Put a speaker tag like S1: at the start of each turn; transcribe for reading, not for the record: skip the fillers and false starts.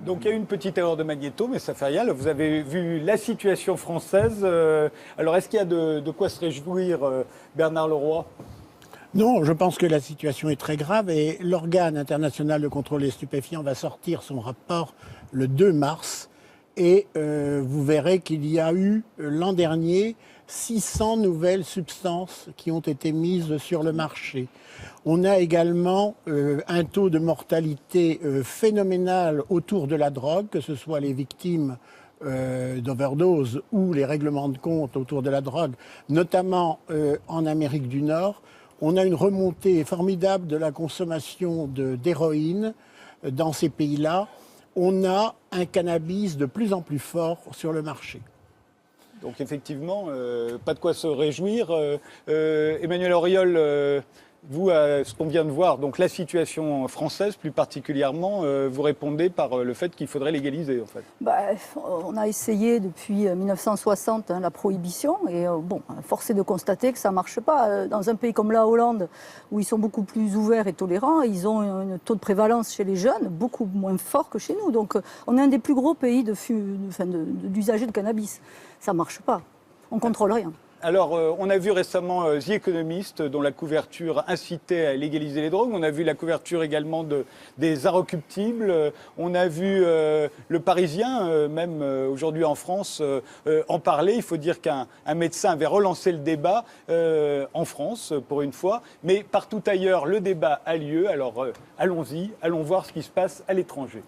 S1: Donc il y a eu une petite erreur de magnéto, mais ça fait rien. Là, vous avez vu la situation française. Alors est-ce qu'il y a de quoi se réjouir, Bernard Leroy ?
S2: Non, je pense que la situation est très grave et l'organe international de contrôle des stupéfiants va sortir son rapport le 2 mars. Et vous verrez qu'il y a eu l'an dernier 600 nouvelles substances qui ont été mises sur le marché. On a également un taux de mortalité phénoménal autour de la drogue, que ce soit les victimes d'overdose ou les règlements de compte autour de la drogue, notamment en Amérique du Nord. On a une remontée formidable de la consommation d'héroïne dans ces pays-là. On a un cannabis de plus en plus fort sur le marché.
S1: Donc effectivement, pas de quoi se réjouir. Emmanuel Auriol, vous, à ce qu'on vient de voir, donc la situation française plus particulièrement, vous répondez par le fait qu'il faudrait légaliser en fait.
S3: On a essayé depuis 1960 la prohibition et force est de constater que ça ne marche pas. Dans un pays comme la Hollande, où ils sont beaucoup plus ouverts et tolérants, ils ont un taux de prévalence chez les jeunes beaucoup moins fort que chez nous. Donc on est un des plus gros pays d'usagers de cannabis. Ça ne marche pas. On ne contrôle rien.
S1: Alors, on a vu récemment The Economist, dont la couverture incitait à légaliser les drogues. On a vu la couverture également des Inrecuptibles. On a vu Le Parisien, même aujourd'hui en France, en parler. Il faut dire qu'un médecin avait relancé le débat en France, pour une fois. Mais partout ailleurs, le débat a lieu. Alors, allons-y, allons voir ce qui se passe à l'étranger.